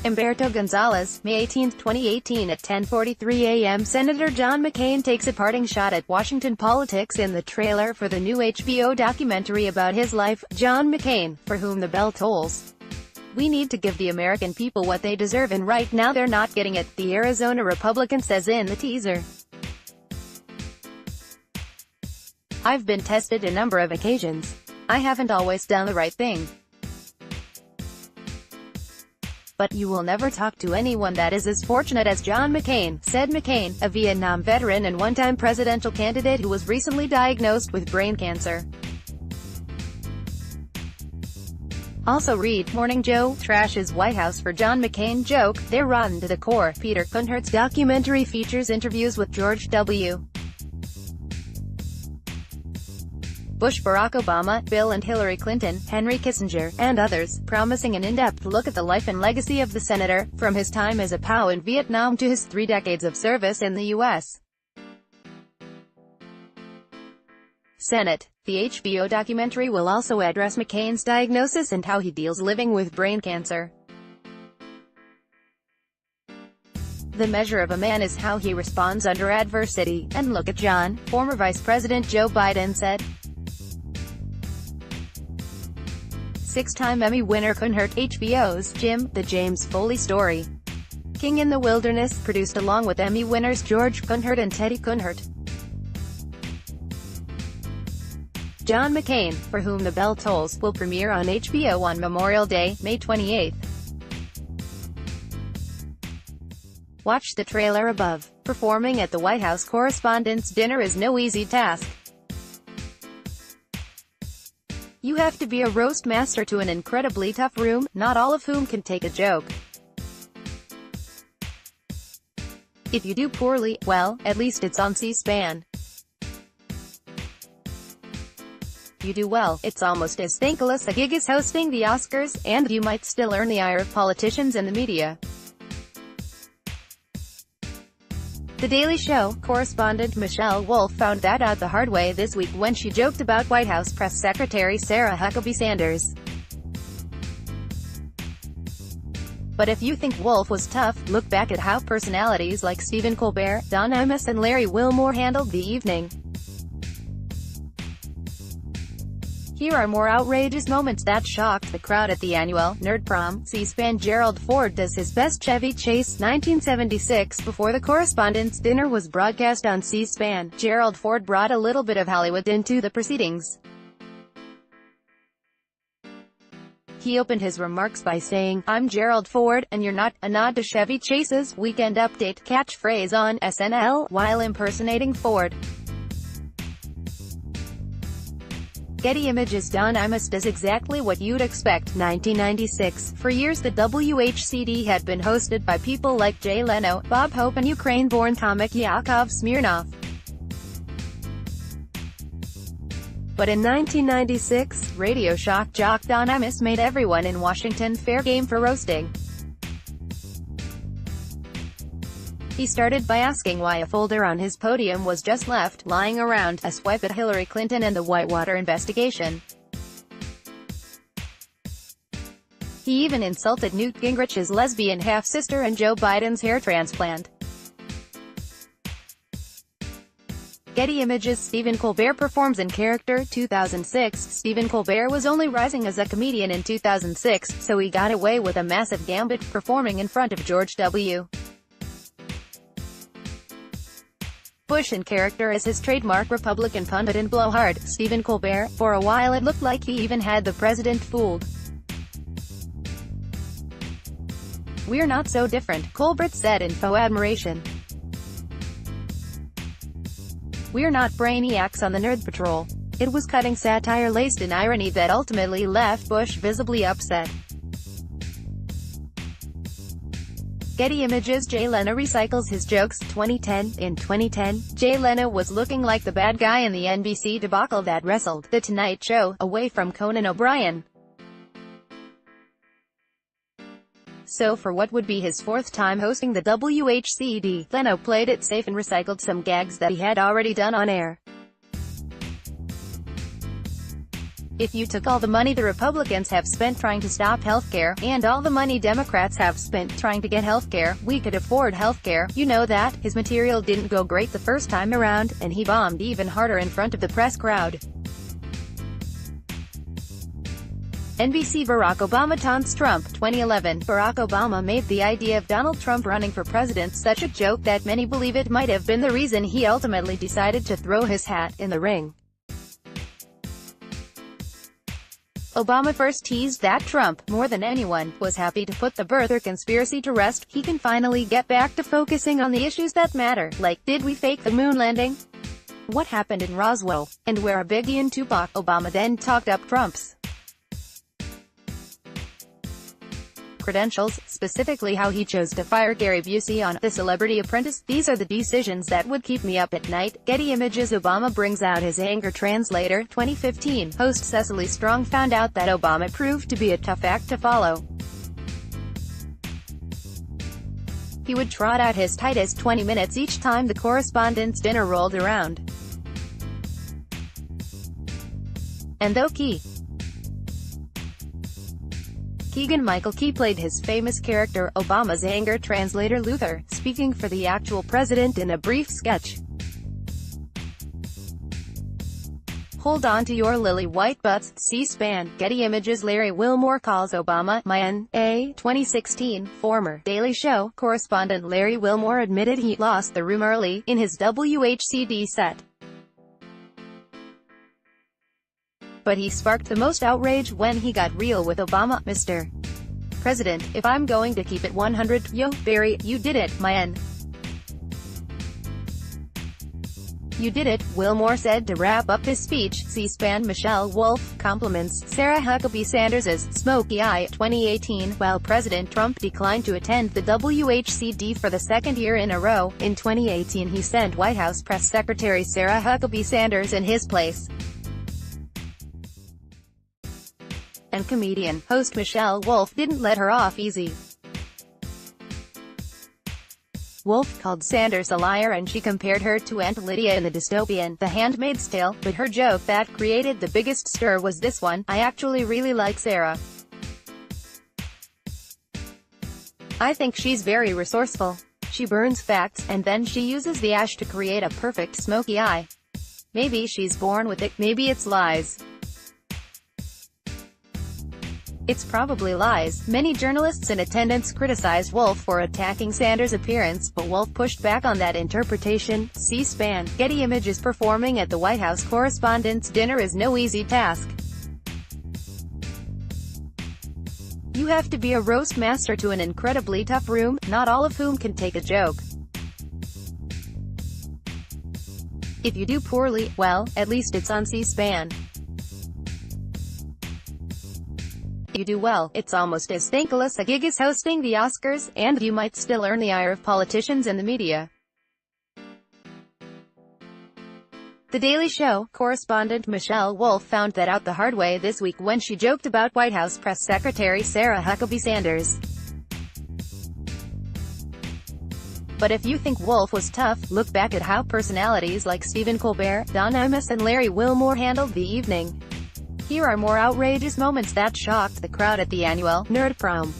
Umberto Gonzalez, May 18, 2018 at 10:43 a.m. Senator John McCain takes a parting shot at Washington politics in the trailer for the new HBO documentary about his life. John McCain, for whom the bell tolls. "We need to give the American people what they deserve, and right now they're not getting it," the Arizona Republican says in the teaser. "I've been tested a number of occasions. I haven't always done the right thing. But you will never talk to anyone that is as fortunate as John McCain," said McCain, a Vietnam veteran and one-time presidential candidate who was recently diagnosed with brain cancer. Also read, Morning Joe trashes White House for John McCain joke, "They're rotten to the core." Peter Kunhert's documentary features interviews with George W. Bush, Barack Obama, Bill and Hillary Clinton, Henry Kissinger, and others, promising an in-depth look at the life and legacy of the senator, from his time as a POW in Vietnam to his 3 decades of service in the U.S. Senate. The HBO documentary will also address McCain's diagnosis and how he deals living with brain cancer. "The measure of a man is how he responds under adversity, and look at John," former Vice President Joe Biden said. 6-time Emmy winner Kunhert, HBO's Jim, the James Foley Story. King in the Wilderness, produced along with Emmy winners George Kunhert and Teddy Kunhert. John McCain, for whom the bell tolls, will premiere on HBO on Memorial Day, May 28. Watch the trailer above. Performing at the White House Correspondents' Dinner is no easy task. You have to be a roast master to an incredibly tough room, not all of whom can take a joke. If you do poorly, well, at least it's on C-SPAN. You do well, it's almost as thankless a gig as hosting the Oscars, and you might still earn the ire of politicians and the media. The Daily Show correspondent Michelle Wolf found that out the hard way this week when she joked about White House Press Secretary Sarah Huckabee Sanders. But if you think Wolf was tough, look back at how personalities like Stephen Colbert, Don Imus and Larry Wilmore handled the evening. Here are more outrageous moments that shocked the crowd at the annual Nerd Prom. C-SPAN. Gerald Ford does his best Chevy Chase, 1976. Before the Correspondents' Dinner was broadcast on C-SPAN, Gerald Ford brought a little bit of Hollywood into the proceedings. He opened his remarks by saying, "I'm Gerald Ford, and you're not," a nod to Chevy Chase's Weekend Update catchphrase on SNL, while impersonating Ford. Getty Images. Don Imus does exactly what you'd expect. 1996. For years the WHCD had been hosted by people like Jay Leno, Bob Hope and Ukraine-born comic Yakov Smirnoff. But in 1996, radio shock jock Don Imus made everyone in Washington fair game for roasting. He started by asking why a folder on his podium was just left lying around, a swipe at Hillary Clinton and the Whitewater investigation. He even insulted Newt Gingrich's lesbian half-sister and Joe Biden's hair transplant. Getty Images. Stephen Colbert performs in character. 2006. Stephen Colbert was only rising as a comedian in 2006, so he got away with a massive gambit, performing in front of George W. Bush in character as his trademark Republican pundit and blowhard, Stephen Colbert. For a while it looked like he even had the president fooled. "We're not so different," Colbert said in faux admiration. "We're not brainiacs on the Nerd Patrol." It was cutting satire laced in irony that ultimately left Bush visibly upset. Getty Images. Jay Leno recycles his jokes. 2010. In 2010, Jay Leno was looking like the bad guy in the NBC debacle that wrestled The Tonight Show away from Conan O'Brien. So for what would be his 4th time hosting the WHCD, Leno played it safe and recycled some gags that he had already done on air. If you took all the money the Republicans have spent trying to stop healthcare, and all the money Democrats have spent trying to get healthcare, we could afford healthcare. You know that. His material didn't go great the first time around, and he bombed even harder in front of the press crowd. NBC Barack Obama taunts Trump. 2011, Barack Obama made the idea of Donald Trump running for president such a joke that many believe it might have been the reason he ultimately decided to throw his hat in the ring. Obama first teased that Trump, more than anyone, was happy to put the birther conspiracy to rest. He can finally get back to focusing on the issues that matter, like, did we fake the moon landing? What happened in Roswell? And where are Biggie and Tupac? Obama then talked up Trump's credentials, specifically how he chose to fire Gary Busey on The Celebrity Apprentice. These are the decisions that would keep me up at night. Getty Images. Obama brings out his anger translator. 2015, host Cecily Strong found out that Obama proved to be a tough act to follow. He would trot out his tightest 20 minutes each time the correspondents' dinner rolled around. And though Keegan-Michael Key played his famous character, Obama's anger translator Luther, speaking for the actual president in a brief sketch. Hold on to your lily white butts. C-SPAN. Getty Images. Larry Wilmore calls Obama my N.A. 2016, former Daily Show correspondent Larry Wilmore admitted he lost the room early in his WHCD set. But he sparked the most outrage when he got real with Obama. Mr. President, if I'm going to keep it 100, yo, Barry, you did it, my N. You did it, Wilmore said to wrap up his speech. C-SPAN. Michelle Wolf compliments Sarah Huckabee Sanders' smoky eye. 2018, while President Trump declined to attend the WHCD for the second year in a row, in 2018 he sent White House Press Secretary Sarah Huckabee Sanders in his place. And comedian, host Michelle Wolf didn't let her off easy. Wolf called Sanders a liar and she compared her to Aunt Lydia in the dystopian The Handmaid's Tale, but her joke that created the biggest stir was this one: I actually really like Sarah. I think she's very resourceful. She burns facts, and then she uses the ash to create a perfect smoky eye. Maybe she's born with it, maybe it's lies. It's probably lies. Many journalists in attendance criticized Wolf for attacking Sanders' appearance, but Wolf pushed back on that interpretation. C-SPAN. Getty Images. Performing at the White House correspondents' dinner is no easy task. You have to be a roast master to an incredibly tough room, not all of whom can take a joke. If you do poorly, well, at least it's on C-SPAN. You do well, it's almost as thankless a gig as hosting the Oscars, and you might still earn the ire of politicians and the media. The Daily Show correspondent Michelle Wolf found that out the hard way this week when she joked about White House Press Secretary Sarah Huckabee Sanders. But if you think Wolf was tough, look back at how personalities like Stephen Colbert, Don Imus and Larry Wilmore handled the evening. Here are more outrageous moments that shocked the crowd at the annual Nerd Prom.